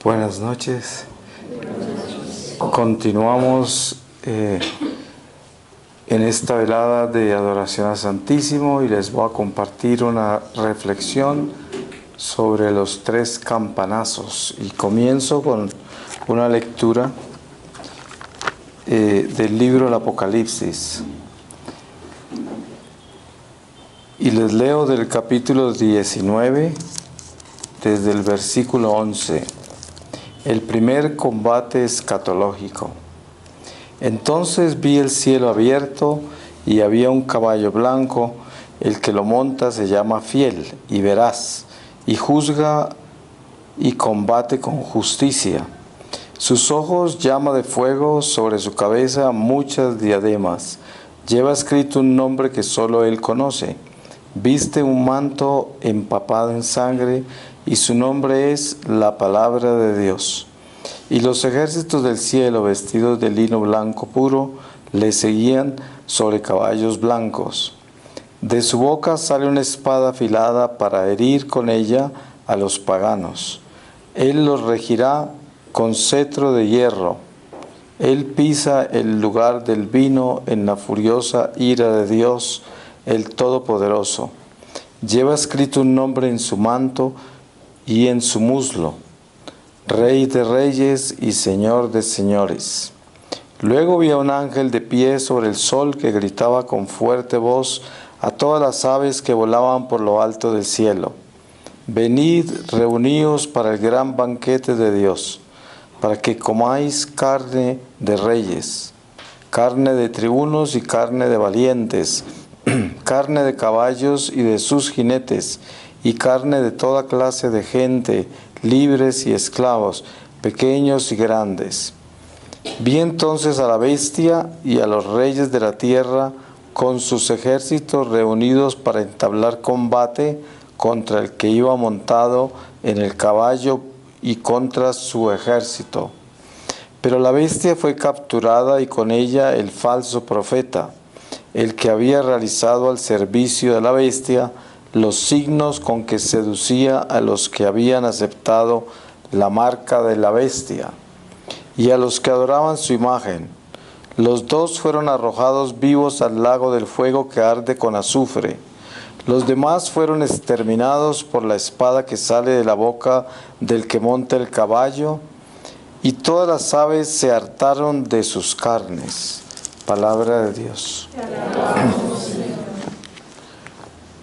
Buenas noches. Continuamos en esta velada de adoración al Santísimo y les voy a compartir una reflexión sobre los tres campanazos. Y comienzo con una lectura del libro del Apocalipsis. Y les leo del capítulo 19, desde el versículo 11. El primer combate escatológico. Entonces vi el cielo abierto y había un caballo blanco. El que lo monta se llama Fiel y Veraz, y juzga y combate con justicia. Sus ojos llama de fuego, sobre su cabeza muchas diademas. Lleva escrito un nombre que solo él conoce. Viste un manto empapado en sangre, y su nombre es la palabra de Dios. Y los ejércitos del cielo, vestidos de lino blanco puro, le seguían sobre caballos blancos. De su boca sale una espada afilada para herir con ella a los paganos. Él los regirá con cetro de hierro. Él pisa el lugar del vino en la furiosa ira de Dios, el Todopoderoso. Lleva escrito un nombre en su manto y en su muslo: Rey de reyes y Señor de señores. Luego vi a un ángel de pie sobre el sol que gritaba con fuerte voz a todas las aves que volaban por lo alto del cielo: Venid, reuníos para el gran banquete de Dios, para que comáis carne de reyes, carne de tribunos y carne de valientes, carne de caballos y de sus jinetes, y carne de toda clase de gente, libres y esclavos, pequeños y grandes. Vi entonces a la bestia y a los reyes de la tierra con sus ejércitos reunidos para entablar combate contra el que iba montado en el caballo y contra su ejército. Pero la bestia fue capturada y con ella el falso profeta, el que había realizado al servicio de la bestia los signos con que seducía a los que habían aceptado la marca de la bestia y a los que adoraban su imagen. Los dos fueron arrojados vivos al lago del fuego que arde con azufre. Los demás fueron exterminados por la espada que sale de la boca del que monta el caballo, y todas las aves se hartaron de sus carnes. Palabra de Dios.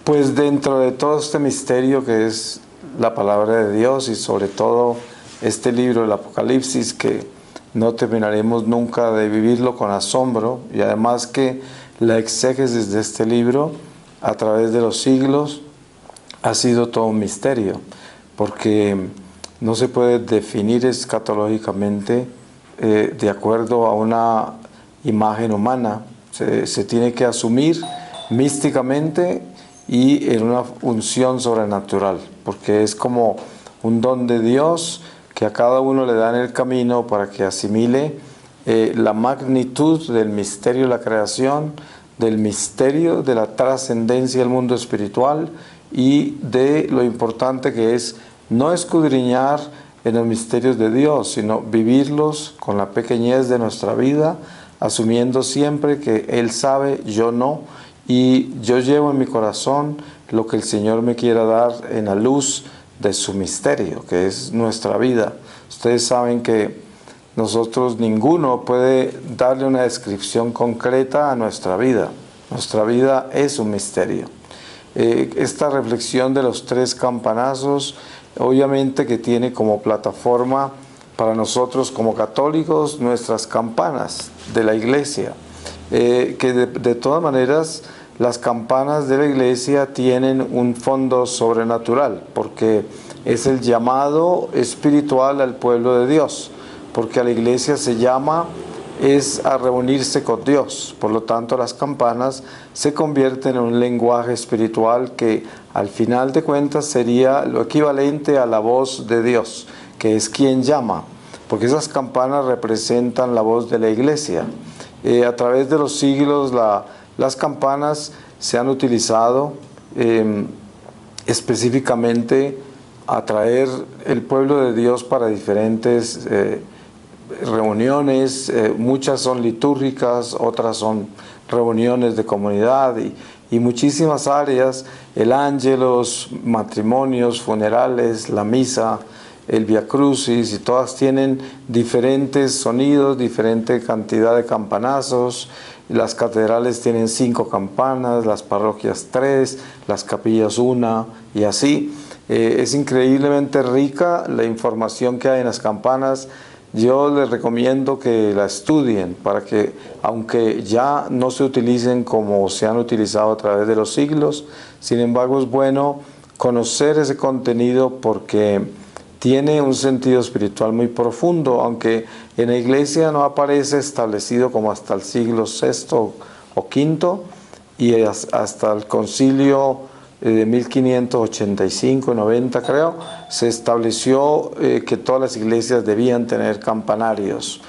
Pues dentro de todo este misterio que es la palabra de Dios y sobre todo este libro del Apocalipsis, que no terminaremos nunca de vivirlo con asombro, y además que la exégesis de este libro a través de los siglos ha sido todo un misterio, porque no se puede definir escatológicamente de acuerdo a una imagen humana. Se tiene que asumir místicamente y en una unción sobrenatural, porque es como un don de Dios que a cada uno le da en el camino para que asimile la magnitud del misterio de la creación, del misterio de la trascendencia del mundo espiritual y de lo importante que es no escudriñar en los misterios de Dios, sino vivirlos con la pequeñez de nuestra vida, asumiendo siempre que Él sabe, yo no, y yo llevo en mi corazón lo que el Señor me quiera dar en la luz de su misterio, que es nuestra vida. Ustedes saben que nosotros, ninguno puede darle una descripción concreta a nuestra vida. Nuestra vida es un misterio. Esta reflexión de los tres campanazos, obviamente que tiene como plataforma para nosotros como católicos nuestras campanas de la Iglesia, que de todas maneras las campanas de la Iglesia tienen un fondo sobrenatural, porque es el llamado espiritual al pueblo de Dios, porque a la Iglesia se llama es a reunirse con Dios. Por lo tanto, las campanas se convierten en un lenguaje espiritual que al final de cuentas sería lo equivalente a la voz de Dios, que es quien llama, porque esas campanas representan la voz de la Iglesia. A través de los siglos las campanas se han utilizado específicamente atraer el pueblo de Dios para diferentes reuniones. Muchas son litúrgicas, otras son reuniones de comunidad y muchísimas áreas, el ángelos, matrimonios, funerales, la misa, el Via Crucis, y todas tienen diferentes sonidos, diferente cantidad de campanazos. Las catedrales tienen 5 campanas, las parroquias 3, las capillas 1 y así. Es increíblemente rica la información que hay en las campanas. Yo les recomiendo que la estudien para que, aunque ya no se utilicen como se han utilizado a través de los siglos, sin embargo es bueno conocer ese contenido porque tiene un sentido espiritual muy profundo, aunque en la Iglesia no aparece establecido como hasta el siglo VI o V, y hasta el concilio de 1585 y 90 creo, se estableció que todas las iglesias debían tener campanarios.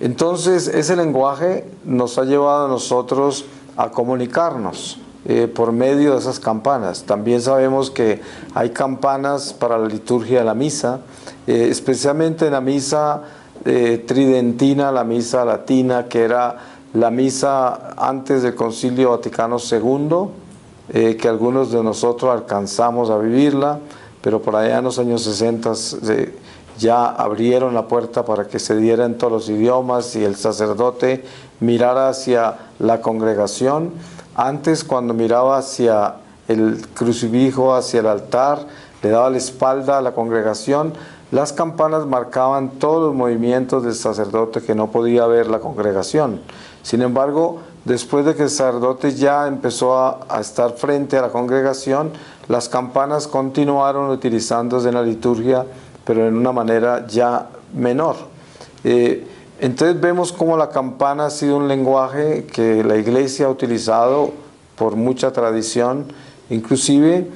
Entonces ese lenguaje nos ha llevado a nosotros a comunicarnos por medio de esas campanas. También sabemos que hay campanas para la liturgia de la misa, especialmente en la misa tridentina, la misa latina, que era la misa antes del Concilio Vaticano II, que algunos de nosotros alcanzamos a vivirla, pero por allá en los años 60 ya abrieron la puerta para que se diera en todos los idiomas y el sacerdote mirara hacia la congregación. Antes, cuando miraba hacia el crucifijo, hacia el altar, le daba la espalda a la congregación, las campanas marcaban todos los movimientos del sacerdote que no podía ver la congregación. Sin embargo, después de que el sacerdote ya empezó a estar frente a la congregación, las campanas continuaron utilizándose en la liturgia, pero en una manera ya menor. Entonces vemos cómo la campana ha sido un lenguaje que la Iglesia ha utilizado por mucha tradición, inclusive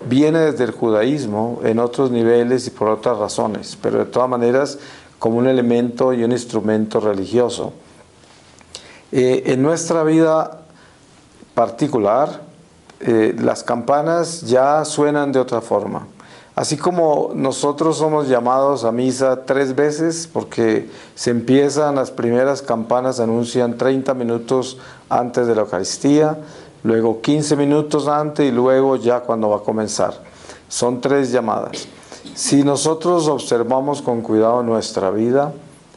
viene desde el judaísmo en otros niveles y por otras razones, pero de todas maneras como un elemento y un instrumento religioso. En nuestra vida particular, las campanas ya suenan de otra forma. Así como nosotros somos llamados a misa 3 veces, porque se empiezan, las primeras campanas anuncian 30 minutos antes de la Eucaristía, luego 15 minutos antes y luego ya cuando va a comenzar. Son 3 llamadas. Si nosotros observamos con cuidado nuestra vida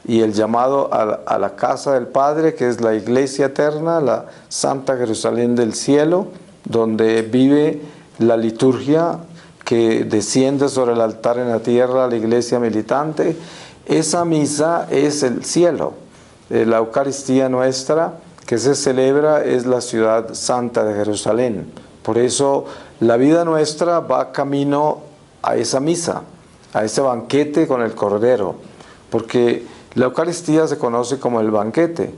y el llamado a la casa del Padre, que es la Iglesia eterna, la Santa Jerusalén del cielo, donde vive la liturgia que desciende sobre el altar en la tierra, la iglesia militante, esa misa es el cielo. La Eucaristía nuestra que se celebra es la ciudad santa de Jerusalén. Por eso la vida nuestra va camino a esa misa, a ese banquete con el Cordero, porque la Eucaristía se conoce como el banquete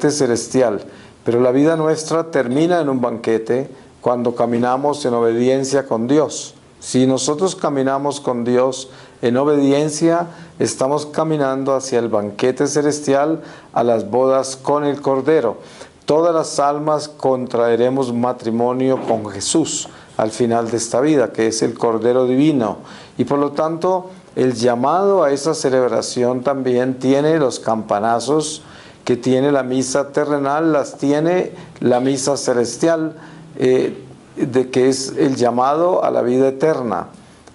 celestial, pero la vida nuestra termina en un banquete cuando caminamos en obediencia con Dios. Si nosotros caminamos con Dios en obediencia, estamos caminando hacia el banquete celestial, a las bodas con el Cordero. Todas las almas contraeremos matrimonio con Jesús al final de esta vida, que es el Cordero Divino. Y por lo tanto, el llamado a esa celebración también tiene los campanazos que tiene la misa terrenal, las tiene la misa celestial, de que es el llamado a la vida eterna.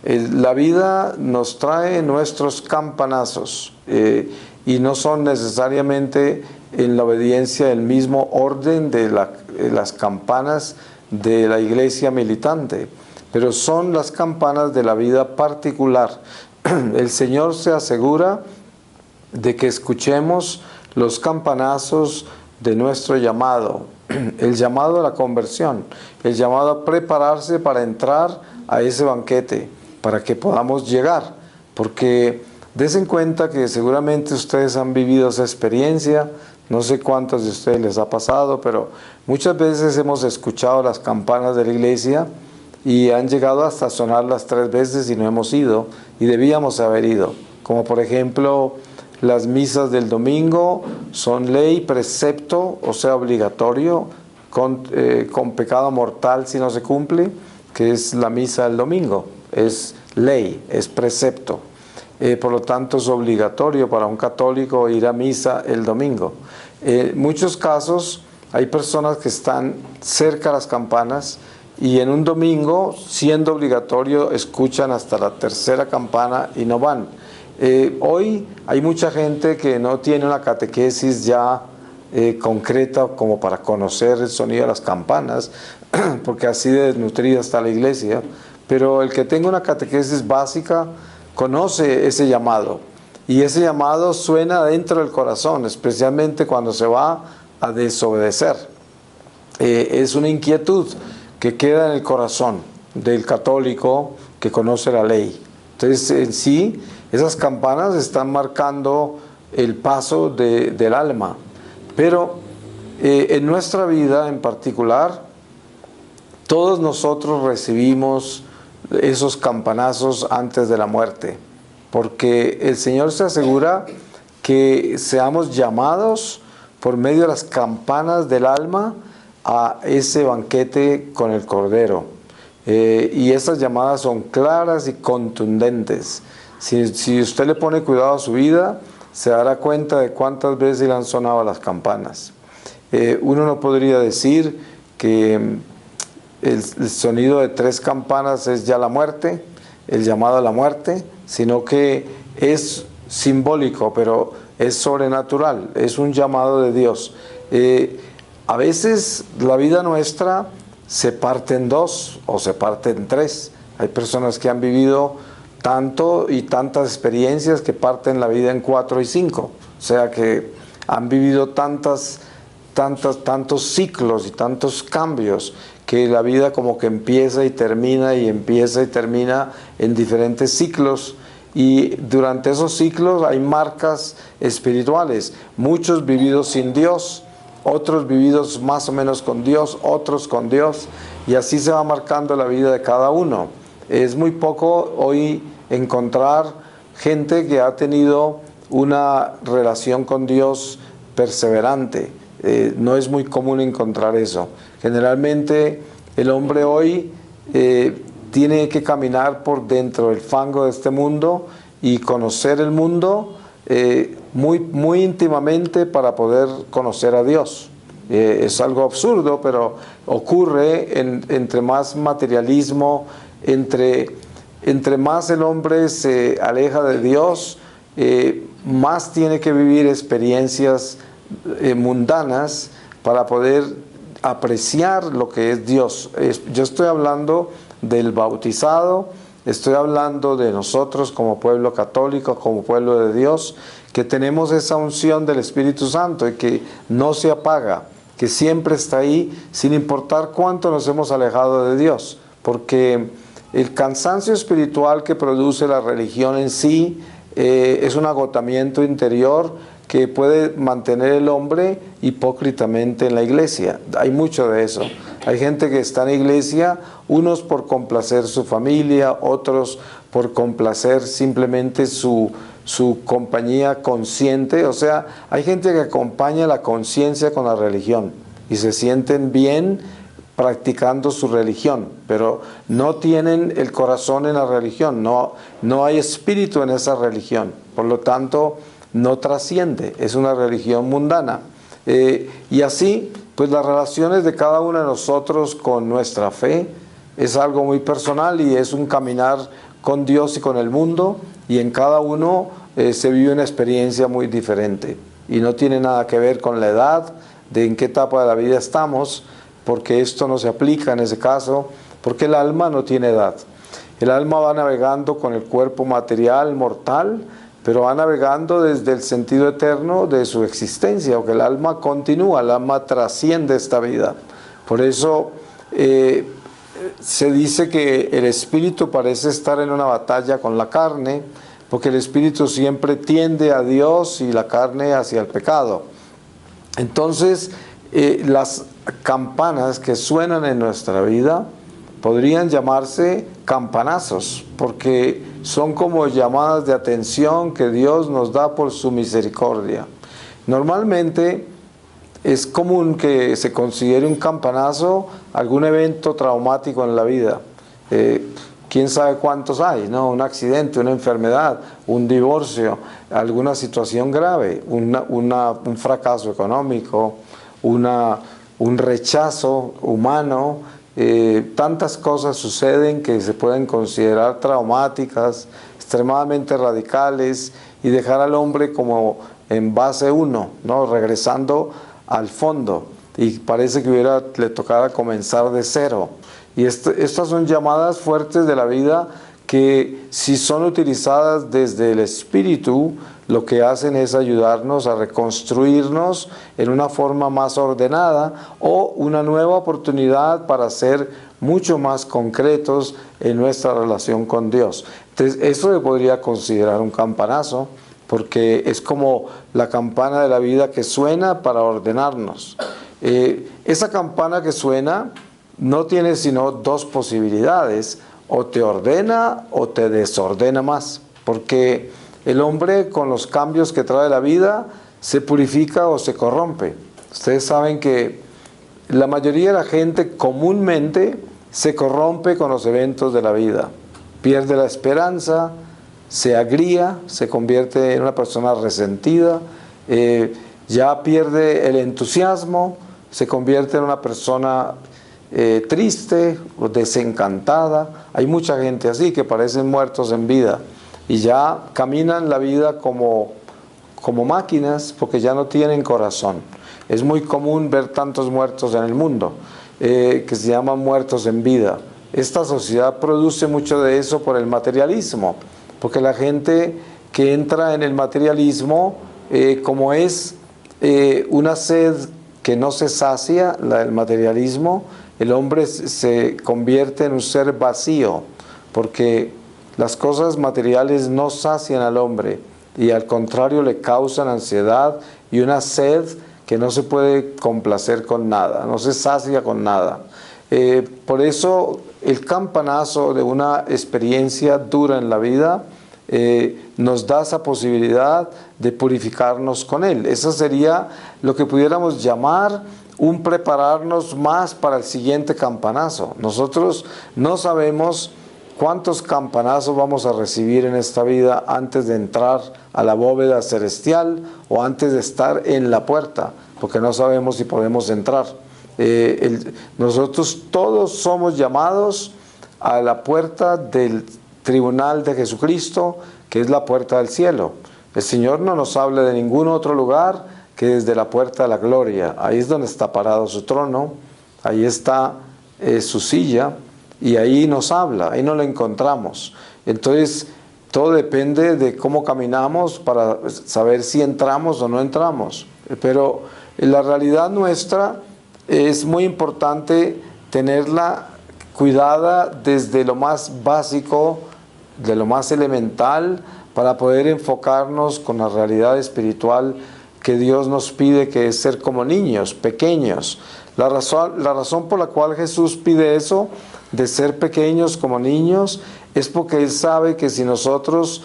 La vida nos trae nuestros campanazos y no son necesariamente en la obediencia del mismo orden de las campanas de la iglesia militante, pero son las campanas de la vida particular. El Señor se asegura de que escuchemos los campanazos de nuestro llamado, el llamado a la conversión, el llamado a prepararse para entrar a ese banquete, para que podamos llegar, porque desen cuenta que seguramente ustedes han vivido esa experiencia, no sé cuántos de ustedes les ha pasado, pero muchas veces hemos escuchado las campanas de la iglesia y han llegado hasta sonar las 3 veces y no hemos ido, y debíamos haber ido, como por ejemplo las misas del domingo son ley, precepto, o sea obligatorio, con pecado mortal si no se cumple, que es la misa del domingo. Es ley, es precepto. Por lo tanto, es obligatorio para un católico ir a misa el domingo. En muchos casos hay personas que están cerca a las campanas y en un domingo, siendo obligatorio, escuchan hasta la tercera campana y no van. Hoy hay mucha gente que no tiene una catequesis ya concreta como para conocer el sonido de las campanas, porque así de desnutrida está la iglesia, pero el que tenga una catequesis básica conoce ese llamado, y ese llamado suena dentro del corazón, especialmente cuando se va a desobedecer. Es una inquietud que queda en el corazón del católico que conoce la ley. Entonces, en sí, esas campanas están marcando el paso del alma. Pero en nuestra vida en particular, todos nosotros recibimos esos campanazos antes de la muerte, porque el Señor se asegura que seamos llamados por medio de las campanas del alma a ese banquete con el Cordero. Y esas llamadas son claras y contundentes. Si usted le pone cuidado a su vida, se dará cuenta de cuántas veces le han sonado las campanas. Uno no podría decir que el sonido de 3 campanas es ya la muerte, el llamado a la muerte, sino que es simbólico, pero es sobrenatural, es un llamado de Dios. A veces la vida nuestra se parte en 2 o se parte en 3. Hay personas que han vivido tanto y tantas experiencias que parten la vida en 4 y 5. O sea que han vivido tantos ciclos y tantos cambios que la vida como que empieza y termina y empieza y termina en diferentes ciclos. Y durante esos ciclos hay marcas espirituales, muchos vividos sin Dios, otros vividos más o menos con Dios, otros con Dios, y así se va marcando la vida de cada uno. Es muy poco hoy encontrar gente que ha tenido una relación con Dios perseverante. No es muy común encontrar eso. Generalmente el hombre hoy tiene que caminar por dentro del fango de este mundo y conocer el mundo muy íntimamente para poder conocer a Dios. Es algo absurdo, pero ocurre entre más materialismo, entre más el hombre se aleja de Dios, más tiene que vivir experiencias mundanas para poder apreciar lo que es Dios. Yo estoy hablando del bautizado, estoy hablando de nosotros como pueblo católico, como pueblo de Dios, que tenemos esa unción del Espíritu Santo y que no se apaga, que siempre está ahí, sin importar cuánto nos hemos alejado de Dios, porque el cansancio espiritual que produce la religión en sí es un agotamiento interior que puede mantener el hombre hipócritamente en la iglesia. Hay mucho de eso. Hay gente que está en la iglesia, unos por complacer su familia, otros por complacer simplemente su compañía consciente. O sea, hay gente que acompaña la conciencia con la religión y se sienten bien practicando su religión, pero no tienen el corazón en la religión, no hay espíritu en esa religión. Por lo tanto, no trasciende, es una religión mundana. Y así, pues las relaciones de cada uno de nosotros con nuestra fe es algo muy personal y es un caminar con Dios y con el mundo, y en cada uno se vive una experiencia muy diferente. Y no tiene nada que ver con la edad, de en qué etapa de la vida estamos, porque esto no se aplica en ese caso, porque el alma no tiene edad. El alma va navegando con el cuerpo material, mortal, pero va navegando desde el sentido eterno de su existencia, porque el alma continúa, el alma trasciende esta vida. Por eso se dice que el espíritu parece estar en una batalla con la carne, porque el espíritu siempre tiende a Dios y la carne hacia el pecado. Entonces, las campanas que suenan en nuestra vida podrían llamarse campanazos, porque son como llamadas de atención que Dios nos da por su misericordia. Normalmente es común que se considere un campanazo algún evento traumático en la vida. quién sabe cuántos hay, ¿no? Un accidente, una enfermedad, un divorcio, alguna situación grave, un fracaso económico, un rechazo humano. Tantas cosas suceden que se pueden considerar traumáticas, extremadamente radicales, y dejar al hombre como en base 1, ¿no? Regresando al fondo, y parece que le tocara comenzar de cero. Y estas son llamadas fuertes de la vida que, si son utilizadas desde el espíritu, lo que hacen es ayudarnos a reconstruirnos en una forma más ordenada, o una nueva oportunidad para ser mucho más concretos en nuestra relación con Dios. Entonces, eso se podría considerar un campanazo, porque es como la campana de la vida que suena para ordenarnos. Esa campana que suena no tiene sino dos posibilidades: o te ordena o te desordena más, porque el hombre, con los cambios que trae la vida, se purifica o se corrompe. Ustedes saben que la mayoría de la gente comúnmente se corrompe con los eventos de la vida, pierde la esperanza, se agría, se convierte en una persona resentida, ya pierde el entusiasmo, se convierte en una persona triste o desencantada. Hay mucha gente así que parecen muertos en vida y ya caminan la vida como máquinas, porque ya no tienen corazón. Es muy común ver tantos muertos en el mundo, que se llaman muertos en vida. Esta sociedad produce mucho de eso por el materialismo, porque la gente que entra en el materialismo, como es una sed que no se sacia, la del materialismo, el hombre se convierte en un ser vacío, porque las cosas materiales no sacian al hombre, y al contrario le causan ansiedad y una sed que no se puede complacer con nada, no se sacia con nada. Por eso el campanazo de una experiencia dura en la vida nos da esa posibilidad de purificarnos con él. Eso sería lo que pudiéramos llamar un prepararnos más para el siguiente campanazo. Nosotros no sabemos cuántos campanazos vamos a recibir en esta vida antes de entrar a la bóveda celestial, o antes de estar en la puerta, porque no sabemos si podemos entrar. Nosotros todos somos llamados a la puerta del tribunal de Jesucristo, que es la puerta del cielo. El Señor no nos habla de ningún otro lugar que desde la puerta de la gloria. Ahí es donde está parado su trono, ahí está su silla, y ahí nos habla, ahí no lo encontramos. Entonces, todo depende de cómo caminamos para saber si entramos o no entramos. Pero en la realidad nuestra es muy importante tenerla cuidada desde lo más básico, de lo más elemental, para poder enfocarnos con la realidad espiritual que Dios nos pide, que es ser como niños, pequeños. La razón por la cual Jesús pide eso, de ser pequeños como niños, es porque Él sabe que si nosotros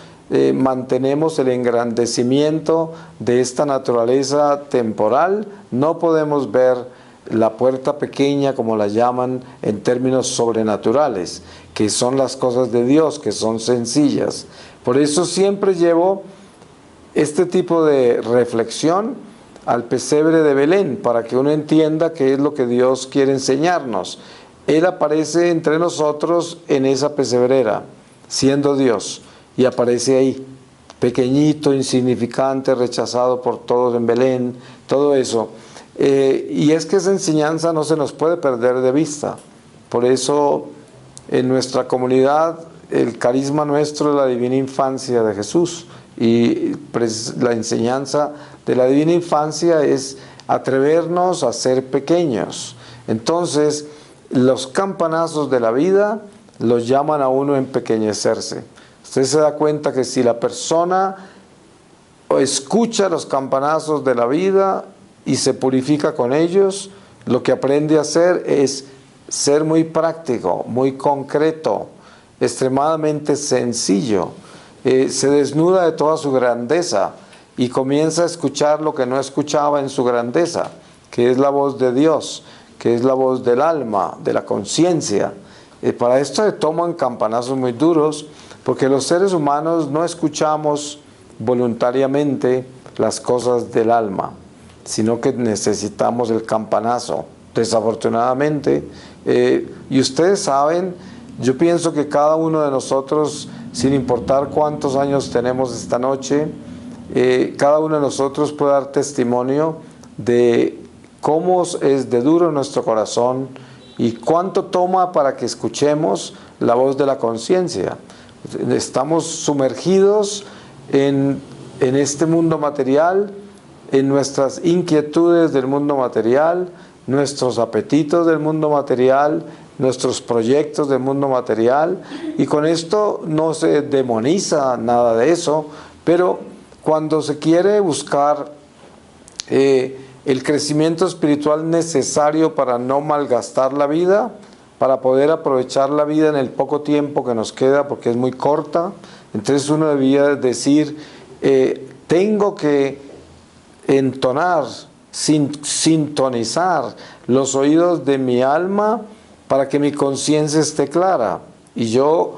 mantenemos el engrandecimiento de esta naturaleza temporal, no podemos ver la puerta pequeña, como la llaman en términos sobrenaturales, que son las cosas de Dios, que son sencillas. Por eso siempre llevo este tipo de reflexión al pesebre de Belén, para que uno entienda qué es lo que Dios quiere enseñarnos. Él aparece entre nosotros en esa pesebrera, siendo Dios, y aparece ahí, pequeñito, insignificante, rechazado por todos en Belén, todo eso. Y es que esa enseñanza no se nos puede perder de vista. Por eso en nuestra comunidad el carisma nuestro es la divina infancia de Jesús, y la enseñanza de la divina infancia es atrevernos a ser pequeños. Entonces los campanazos de la vida los llaman a uno a empequeñecerse. Usted se da cuenta que si la persona escucha los campanazos de la vida y se purifica con ellos, lo que aprende a hacer es ser muy práctico, muy concreto, extremadamente sencillo. Se desnuda de toda su grandeza y comienza a escuchar lo que no escuchaba en su grandeza, que es la voz de Dios, que es la voz del alma, de la conciencia. Para esto se toman campanazos muy duros, porque los seres humanos no escuchamos voluntariamente las cosas del alma, sino que necesitamos el campanazo, desafortunadamente. Y ustedes saben, yo pienso que cada uno de nosotros, sin importar cuántos años tenemos esta noche, cada uno de nosotros puede dar testimonio de cómo es de duro nuestro corazón y cuánto toma para que escuchemos la voz de la conciencia. Estamos sumergidos en este mundo material, en nuestras inquietudes del mundo material, nuestros apetitos del mundo material, nuestros proyectos del mundo material, y con esto no se demoniza nada de eso, pero cuando se quiere buscar el crecimiento espiritual necesario para no malgastar la vida, para poder aprovechar la vida en el poco tiempo que nos queda, porque es muy corta, entonces uno debía decir, tengo que entonar, sintonizar los oídos de mi alma para que mi conciencia esté clara. Y yo,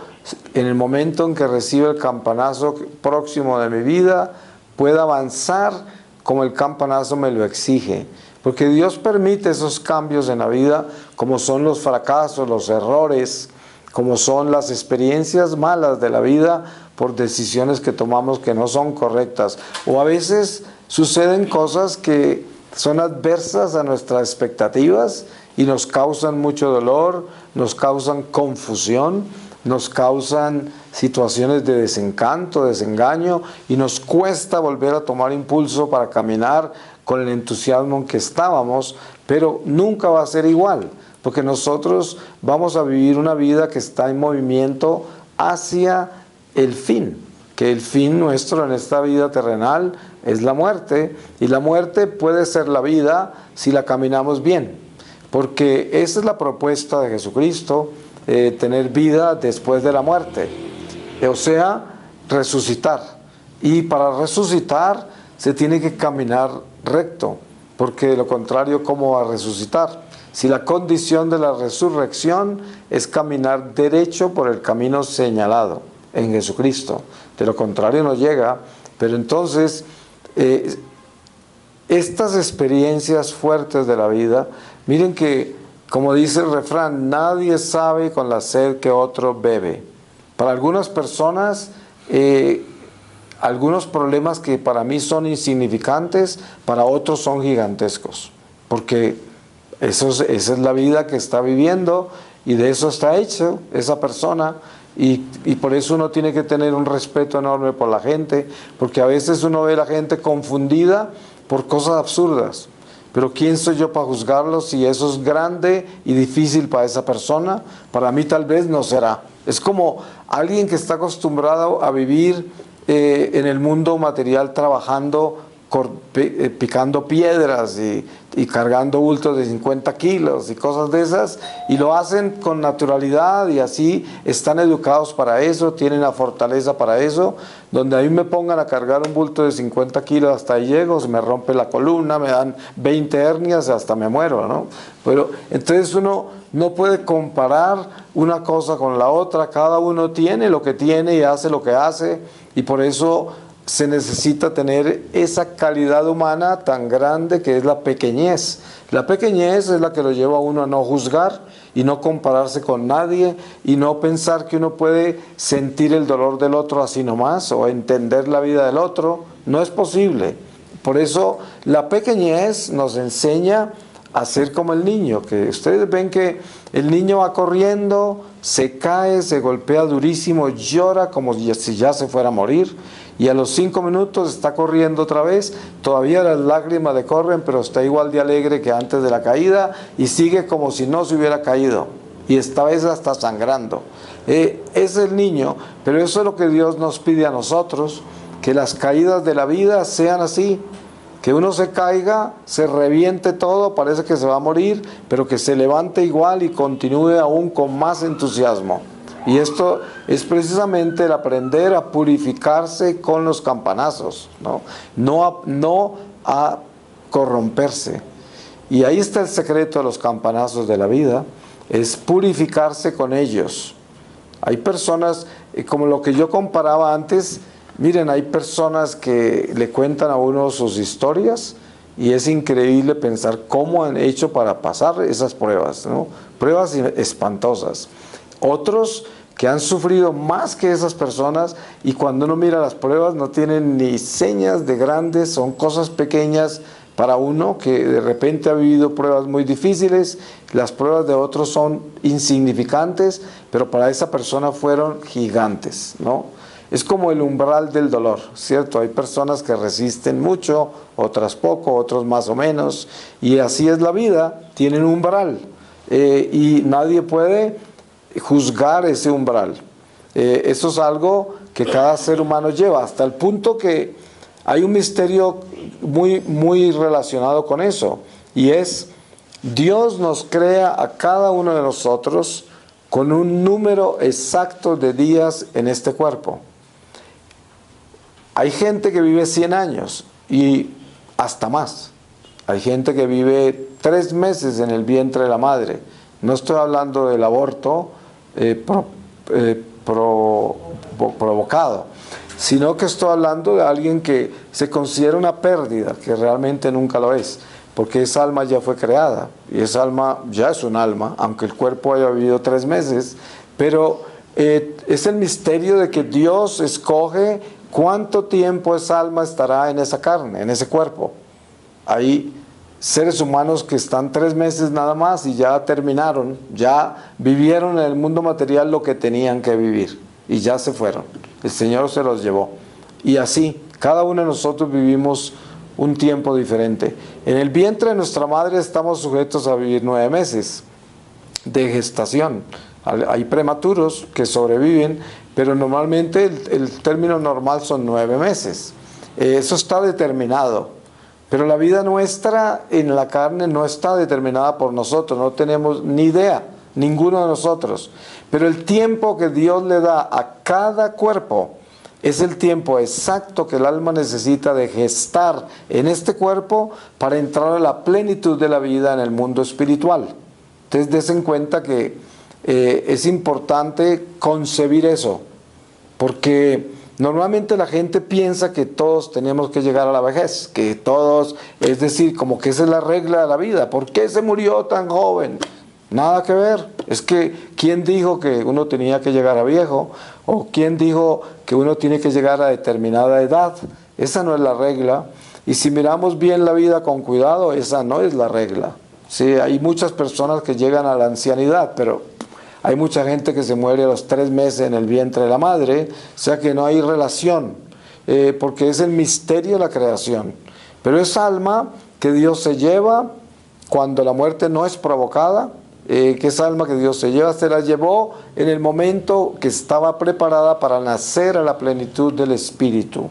en el momento en que reciba el campanazo próximo de mi vida, pueda avanzar como el campanazo me lo exige. Porque Dios permite esos cambios en la vida, como son los fracasos, los errores, como son las experiencias malas de la vida por decisiones que tomamos que no son correctas. O a veces suceden cosas que son adversas a nuestras expectativas y nos causan mucho dolor, nos causan confusión, nos causan situaciones de desencanto, desengaño, y nos cuesta volver a tomar impulso para caminar con el entusiasmo en que estábamos, pero nunca va a ser igual, porque nosotros vamos a vivir una vida que está en movimiento hacia el fin, que el fin nuestro en esta vida terrenal es la muerte, y la muerte puede ser la vida si la caminamos bien, porque esa es la propuesta de Jesucristo, tener vida después de la muerte, o sea, resucitar. Y para resucitar se tiene que caminar recto, porque de lo contrario, ¿cómo va a resucitar? Si la condición de la resurrección es caminar derecho por el camino señalado en Jesucristo, de lo contrario no llega. Pero entonces, estas experiencias fuertes de la vida, miren que, como dice el refrán, nadie sabe con la sed que otro bebe. Para algunas personas, algunos problemas que para mí son insignificantes, para otros son gigantescos, porque esa es la vida que está viviendo y de eso está hecho esa persona, y por eso uno tiene que tener un respeto enorme por la gente, porque a veces uno ve a la gente confundida por cosas absurdas. Pero ¿quién soy yo para juzgarlo si eso es grande y difícil para esa persona? Para mí tal vez no será. Es como alguien que está acostumbrado a vivir en el mundo material trabajando, picando piedras y cargando bultos de 50 kilos y cosas de esas, y lo hacen con naturalidad y así están educados para eso, tienen la fortaleza para eso. Donde a mí me pongan a cargar un bulto de 50 kilos, hasta ahí llego, se me rompe la columna, me dan 20 hernias, hasta me muero, ¿no? Pero entonces uno no puede comparar una cosa con la otra, cada uno tiene lo que tiene y hace lo que hace, y por eso se necesita tener esa calidad humana tan grande que es la pequeñez. La pequeñez es la que lo lleva a uno a no juzgar y no compararse con nadie y no pensar que uno puede sentir el dolor del otro así nomás o entender la vida del otro. No es posible. Por eso la pequeñez nos enseña a ser como el niño, que ustedes ven que el niño va corriendo, se cae, se golpea durísimo, llora como si ya se fuera a morir, y a los 5 minutos está corriendo otra vez, todavía las lágrimas le corren, pero está igual de alegre que antes de la caída y sigue como si no se hubiera caído, y esta vez está sangrando. Es el niño, pero eso es lo que Dios nos pide a nosotros, que las caídas de la vida sean así, que uno se caiga, se reviente todo, parece que se va a morir, pero que se levante igual y continúe aún con más entusiasmo. Y esto es precisamente el aprender a purificarse con los campanazos, no a corromperse. Y ahí está el secreto de los campanazos de la vida. es purificarse con ellos. Hay personas, como lo que yo comparaba antes, miren, hay personas que le cuentan a uno sus historias y es increíble pensar cómo han hecho para pasar esas pruebas, ¿no? Pruebas espantosas. Otros que han sufrido más que esas personas y cuando uno mira las pruebas no tienen ni señas de grandes, son cosas pequeñas para uno que de repente ha vivido pruebas muy difíciles, las pruebas de otros son insignificantes, pero para esa persona fueron gigantes, ¿no? Es como el umbral del dolor, ¿cierto? Hay personas que resisten mucho, otras poco, otros más o menos, y así es la vida, tienen un umbral, y nadie puede juzgar ese umbral. Eso es algo que cada ser humano lleva, hasta el punto que hay un misterio muy relacionado con eso, y es, Dios nos crea a cada uno de nosotros con un número exacto de días en este cuerpo. Hay gente que vive 100 años y hasta más. Hay gente que vive 3 meses en el vientre de la madre. No estoy hablando del aborto provocado, sino que estoy hablando de alguien que se considera una pérdida, que realmente nunca lo es, porque esa alma ya fue creada, y esa alma ya es un alma, aunque el cuerpo haya vivido 3 meses, pero es el misterio de que Dios escoge cuánto tiempo esa alma estará en esa carne, en ese cuerpo. Hay seres humanos que están 3 meses nada más y ya terminaron, ya vivieron en el mundo material lo que tenían que vivir y ya se fueron. El Señor se los llevó. Y así, cada uno de nosotros vivimos un tiempo diferente. En el vientre de nuestra madre estamos sujetos a vivir 9 meses de gestación. Hay prematuros que sobreviven, pero normalmente el término normal son 9 meses. Eso está determinado. Pero la vida nuestra en la carne no está determinada por nosotros, no tenemos ni idea, ninguno de nosotros. Pero el tiempo que Dios le da a cada cuerpo es el tiempo exacto que el alma necesita de gestar en este cuerpo para entrar a la plenitud de la vida en el mundo espiritual. Entonces, des en cuenta que es importante concebir eso, porque normalmente la gente piensa que todos tenemos que llegar a la vejez, que todos, es decir, como que esa es la regla de la vida. ¿Por qué se murió tan joven? Nada que ver. Es que, ¿quién dijo que uno tenía que llegar a viejo? ¿O quién dijo que uno tiene que llegar a determinada edad? Esa no es la regla. Y si miramos bien la vida con cuidado, esa no es la regla. Sí, hay muchas personas que llegan a la ancianidad, pero hay mucha gente que se muere a los 3 meses en el vientre de la madre, o sea que no hay relación, porque es el misterio de la creación. Pero esa alma que Dios se lleva cuando la muerte no es provocada, que esa alma que Dios se la llevó en el momento que estaba preparada para nacer a la plenitud del Espíritu.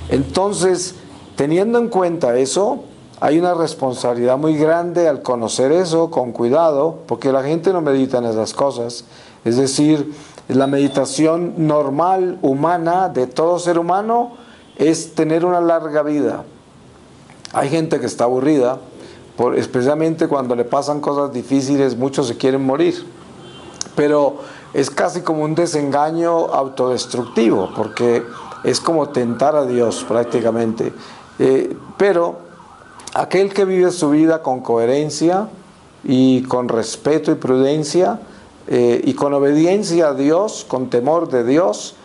Entonces, teniendo en cuenta eso, hay una responsabilidad muy grande al conocer eso con cuidado, porque la gente no medita en esas cosas. Es decir, la meditación normal, humana, de todo ser humano, es tener una larga vida. Hay gente que está aburrida, especialmente cuando le pasan cosas difíciles, muchos se quieren morir. Pero es casi como un desengaño autodestructivo, porque es como tentar a Dios prácticamente. Pero aquel que vive su vida con coherencia y con respeto y prudencia y con obediencia a Dios, con temor de Dios,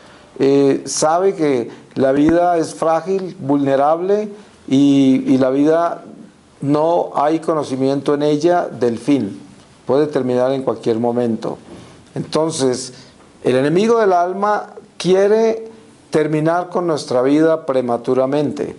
sabe que la vida es frágil, vulnerable y la vida no hay conocimiento en ella del fin. Puede terminar en cualquier momento. Entonces, el enemigo del alma quiere terminar con nuestra vida prematuramente,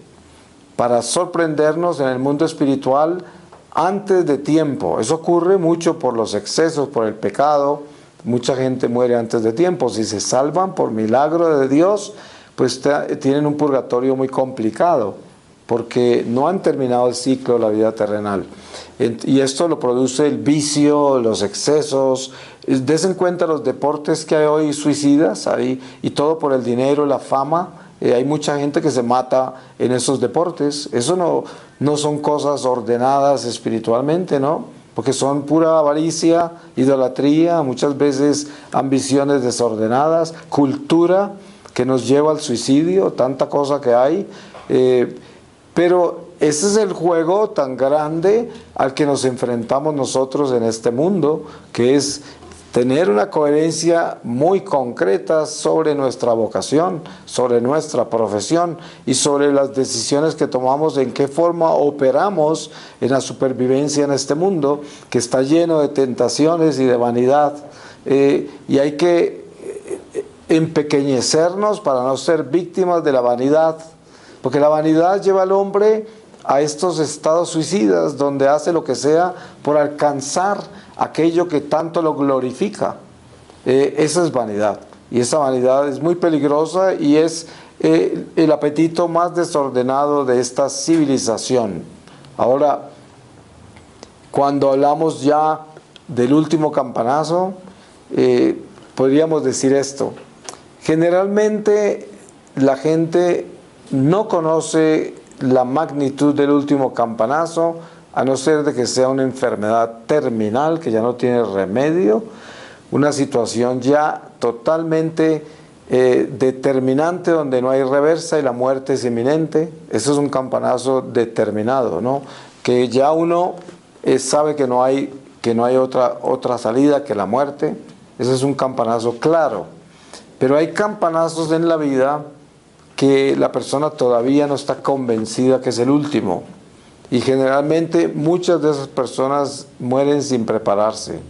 para sorprendernos en el mundo espiritual antes de tiempo. Eso ocurre mucho por los excesos, por el pecado. Mucha gente muere antes de tiempo. Si se salvan por milagro de Dios, pues tienen un purgatorio muy complicado, porque no han terminado el ciclo de la vida terrenal. Y esto lo produce el vicio, los excesos. Des en cuenta los deportes que hay hoy suicidas, y todo por el dinero, la fama. Hay mucha gente que se mata en esos deportes. Eso no son cosas ordenadas espiritualmente, ¿no? porque son pura avaricia, idolatría, muchas veces ambiciones desordenadas, cultura que nos lleva al suicidio, tanta cosa que hay. Pero ese es el juego tan grande al que nos enfrentamos nosotros en este mundo, que es tener una coherencia muy concreta sobre nuestra vocación, sobre nuestra profesión y sobre las decisiones que tomamos, en qué forma operamos en la supervivencia en este mundo que está lleno de tentaciones y de vanidad. Y hay que empequeñecernos para no ser víctimas de la vanidad, porque la vanidad lleva al hombre a estos estados suicidas donde hace lo que sea por alcanzar aquello que tanto lo glorifica. Esa es vanidad, y esa vanidad es muy peligrosa y es el apetito más desordenado de esta civilización. Ahora, cuando hablamos ya del último campanazo, podríamos decir esto: generalmente la gente no conoce la magnitud del último campanazo, a no ser de que sea una enfermedad terminal que ya no tiene remedio, una situación ya totalmente determinante donde no hay reversa y la muerte es inminente. Eso es un campanazo determinado, ¿no? Que ya uno sabe que no hay otra salida que la muerte. Ese es un campanazo claro. Pero hay campanazos en la vida que la persona todavía no está convencida que es el último. Y generalmente muchas de esas personas mueren sin prepararse,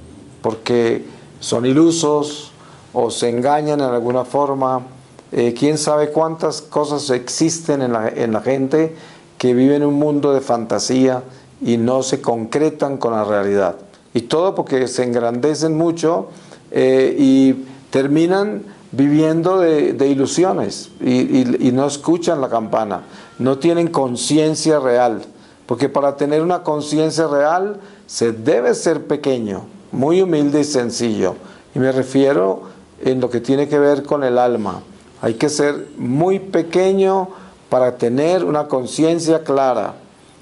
porque son ilusos o se engañan en alguna forma. Quién sabe cuántas cosas existen en la gente que vive en un mundo de fantasía y no se concretan con la realidad. Y todo porque se engrandecen mucho y terminan viviendo de ilusiones y no escuchan la campana, no tienen conciencia real. Porque para tener una conciencia real se debe ser pequeño, muy humilde y sencillo. Y me refiero en lo que tiene que ver con el alma. Hay que ser muy pequeño para tener una conciencia clara.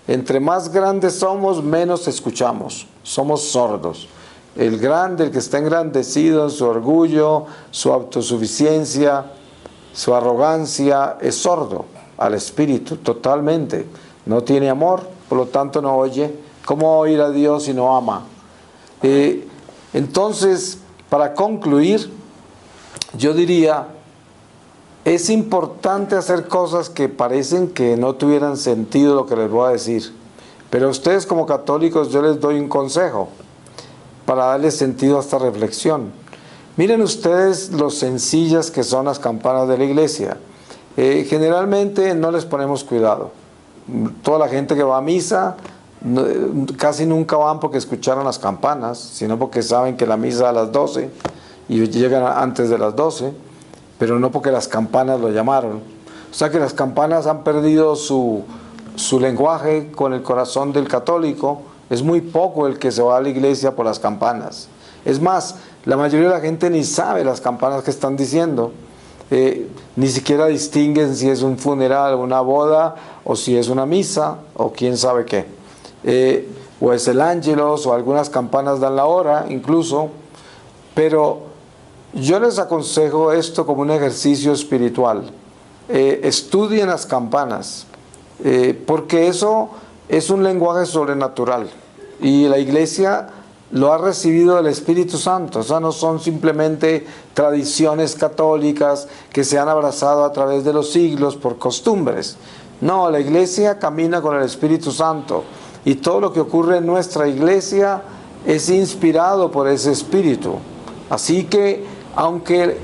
Entre más grandes somos, menos escuchamos. Somos sordos. El grande, el que está engrandecido en su orgullo, su autosuficiencia, su arrogancia, es sordo al espíritu totalmente. No tiene amor, por lo tanto no oye. ¿Cómo oír a Dios si no ama? Entonces, para concluir, yo diría, es importante hacer cosas que parecen que no tuvieran sentido lo que les voy a decir. Pero a ustedes como católicos yo les doy un consejo para darles sentido a esta reflexión. Miren ustedes lo sencillas que son las campanas de la iglesia. Generalmente no les ponemos cuidado. Toda la gente que va a misa casi nunca van porque escucharon las campanas, sino porque saben que la misa es a las 12 y llegan antes de las 12, pero no porque las campanas lo llamaron. O sea que las campanas han perdido su lenguaje con el corazón del católico. Es muy poco el que se va a la iglesia por las campanas. Es más, la mayoría de la gente ni sabe las campanas que están diciendo. Ni siquiera distinguen si es un funeral, una boda, o si es una misa, o quién sabe qué. O es el ángelos, o algunas campanas dan la hora, incluso. Pero yo les aconsejo esto como un ejercicio espiritual. Estudien las campanas, porque eso es un lenguaje sobrenatural. Y la iglesia lo ha recibido del Espíritu Santo. O sea, no son simplemente tradiciones católicas que se han abrazado a través de los siglos por costumbres. No, la iglesia camina con el Espíritu Santo. Y todo lo que ocurre en nuestra iglesia es inspirado por ese Espíritu. Así que, aunque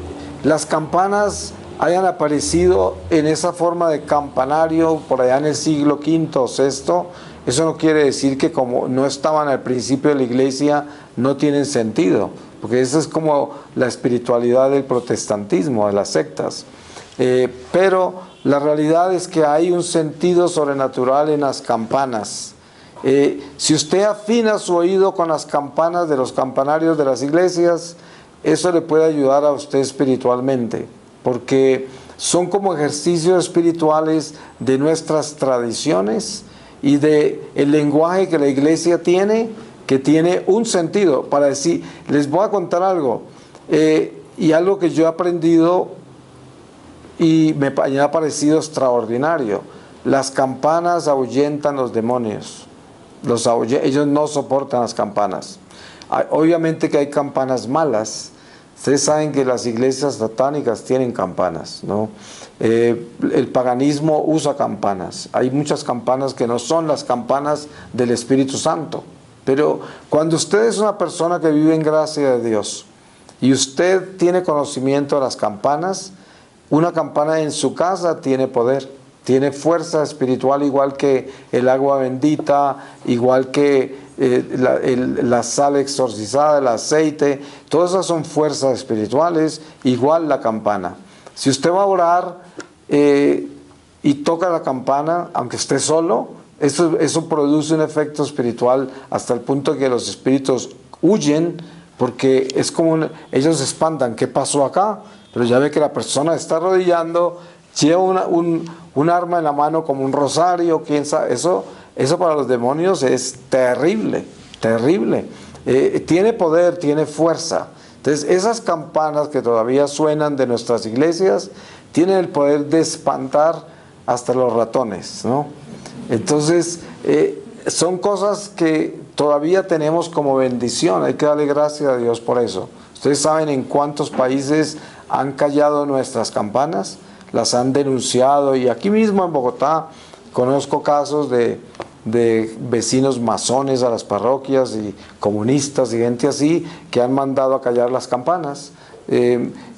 las campanas hayan aparecido en esa forma de campanario por allá en el siglo V o VI, eso no quiere decir que como no estaban al principio de la iglesia no tienen sentido, porque esa es como la espiritualidad del protestantismo, de las sectas. Pero la realidad es que hay un sentido sobrenatural en las campanas. Si usted afina su oído con las campanas de los campanarios de las iglesias, eso le puede ayudar a usted espiritualmente, porque son como ejercicios espirituales de nuestras tradiciones y de el lenguaje que la iglesia tiene, que tiene un sentido para decir, les voy a contar algo, y algo que yo he aprendido y me ha parecido extraordinario. Las campanas ahuyentan los demonios. Ellos no soportan las campanas. Obviamente que hay campanas malas. Ustedes saben que las iglesias satánicas tienen campanas, ¿no? El paganismo usa campanas. Hay muchas campanas que no son las campanas del Espíritu Santo. Pero cuando usted es una persona que vive en gracia de Dios y usted tiene conocimiento de las campanas, una campana en su casa tiene poder, tiene fuerza espiritual, igual que el agua bendita, igual que la sal exorcizada, el aceite. Todas esas son fuerzas espirituales, igual la campana. Si usted va a orar y toca la campana, aunque esté solo, eso produce un efecto espiritual hasta el punto que los espíritus huyen, porque es como ellos se espantan. ¿Qué pasó acá? Pero ya ve que la persona está arrodillando, lleva un arma en la mano como un rosario, quién sabe. Eso para los demonios es terrible, terrible. Tiene poder, tiene fuerza. Entonces esas campanas que todavía suenan de nuestras iglesias tienen el poder de espantar hasta los ratones, ¿no? Entonces son cosas que todavía tenemos como bendición. Hay que darle gracias a Dios por eso. Ustedes saben en cuántos países han callado nuestras campanas, las han denunciado, y aquí mismo en Bogotá conozco casos de vecinos masones a las parroquias y comunistas y gente así que han mandado a callar las campanas,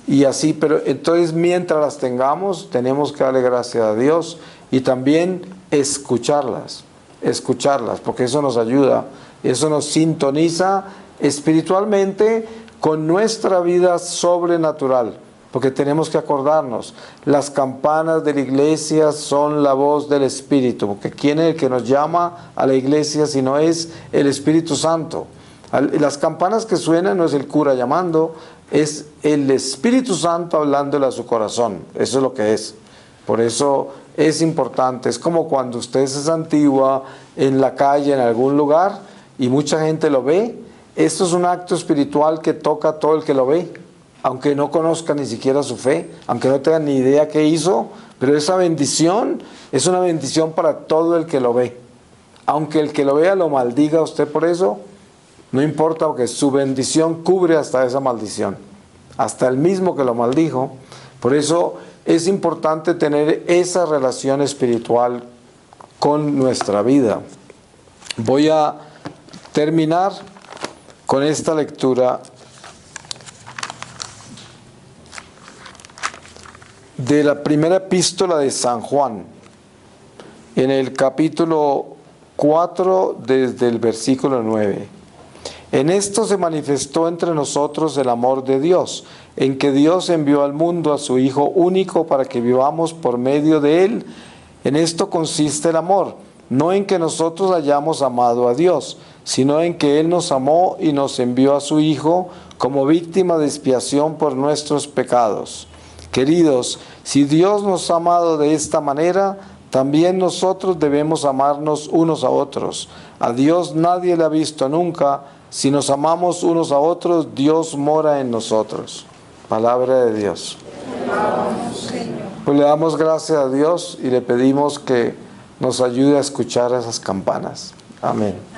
y así. Pero entonces, mientras las tengamos, tenemos que darle gracias a Dios y también escucharlas, porque eso nos ayuda, eso nos sintoniza espiritualmente con nuestra vida sobrenatural. Porque tenemos que acordarnos, las campanas de la iglesia son la voz del Espíritu, porque ¿quién es el que nos llama a la iglesia si no es el Espíritu Santo? Las campanas que suenan no es el cura llamando, es el Espíritu Santo hablándole a su corazón. Eso es lo que es. Por eso es importante. Es como cuando usted se santigua en la calle, en algún lugar, y mucha gente lo ve. Esto es un acto espiritual que toca a todo el que lo ve, aunque no conozca ni siquiera su fe, aunque no tenga ni idea qué hizo, pero esa bendición es una bendición para todo el que lo ve. Aunque el que lo vea lo maldiga a usted por eso, no importa, porque su bendición cubre hasta esa maldición, hasta el mismo que lo maldijo. Por eso es importante tener esa relación espiritual con nuestra vida. Voy a terminar con esta lectura de la primera epístola de San Juan, en el capítulo 4, desde el versículo 9. En esto se manifestó entre nosotros el amor de Dios, en que Dios envió al mundo a su Hijo único para que vivamos por medio de Él. En esto consiste el amor, no en que nosotros hayamos amado a Dios, sino en que Él nos amó y nos envió a su Hijo como víctima de expiación por nuestros pecados. Queridos, si Dios nos ha amado de esta manera, también nosotros debemos amarnos unos a otros. A Dios nadie le ha visto nunca. Si nos amamos unos a otros, Dios mora en nosotros. Palabra de Dios. Pues le damos gracias a Dios y le pedimos que nos ayude a escuchar esas campanas. Amén.